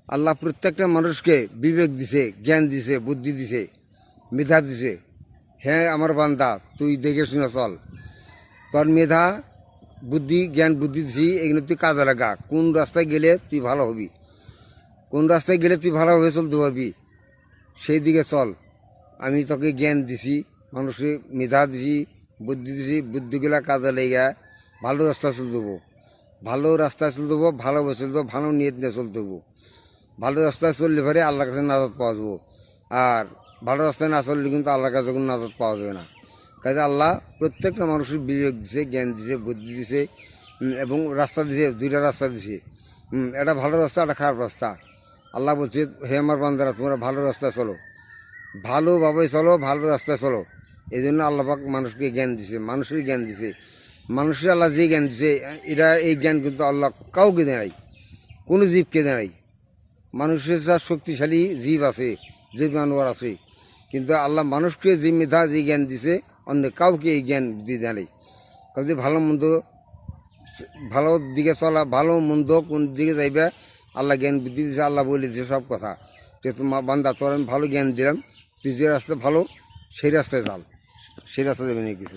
আল্লাহ প্রত্যেকটা মানুষকে বিবেক দিছে, জ্ঞান দিছে, বুদ্ধি দিছে, মেধা দিছে। হ্যাঁ আমার বান্দা, তুই দেখে শুনে চল। তোর মেধা, বুদ্ধি, জ্ঞান, বুদ্ধি দিছি, এগুলো তুই কাজে লাগা। কোন রাস্তায় গেলে তুই ভালো হবি, কোন রাস্তায় গেলে তুই ভালোভাবে চলতে পারবি, সেই দিকে চল। আমি তোকে জ্ঞান দিছি, মানুষের মেধা দিছি, বুদ্ধি দিছি, বুদ্ধিগুলা কাজে লেগে ভালো রাস্তায় চলতে দেবো, ভালো রাস্তায় চলতে দেবো, ভালোভাবে চলতে দেবো, ভালো নিয়ত নিয়ে চলতে দেবো। ভালো রাস্তায় চললে পরে আল্লাহর কাছে নাজাত পাওয়া যাবো। আর ভালো রাস্তায় না চললে কিন্তু আল্লাহর কাছে কোনো নাজাত পাওয়া যাবে না। কাজে আল্লাহ প্রত্যেকটা মানুষের বিবেক দিছে, জ্ঞান দিছে, বুদ্ধি দিছে, এবং রাস্তা দিছে, দুইটা রাস্তা দিছে। এটা ভালো রাস্তা, একটা খারাপ রাস্তা। আল্লাহ বলছে, হে আমার বান্দারা, তোমরা ভালো রাস্তায় চলো, ভালোভাবে চলো, ভালো রাস্তায় চলো। এই জন্য আল্লাহ পাক মানুষকে জ্ঞান দিছে, মানুষের জ্ঞান দিছে। মানুষের আল্লাহ যে জ্ঞান দিছে, এটা এই জ্ঞান কিন্তু আল্লাহ কাউকে দেয় নাই, কোনো জীবকে দেয় নাই। মানুষের যা শক্তিশালী জীব আছে, যে জানোয়ার আছে, কিন্তু আল্লাহ মানুষকে যে মেধা, যে জ্ঞান দিছে, অন্য কাউকে এই জ্ঞান দিয়ে দেয় নাই। কাজে ভালো মন্দ, ভালো দিকে চলা, ভালো মন্দ কোন দিকে যাইবে আল্লাহ জ্ঞান বুদ্ধি দিয়েছে। আল্লাহ বলে দিয়েছে সব কথা, যে তোমার বান্দা, তোর আমি ভালো জ্ঞান দিলাম, তুই যে রাস্তা ভালো সেই রাস্তায় চাল, সেই রাস্তা দেবে না কিছু।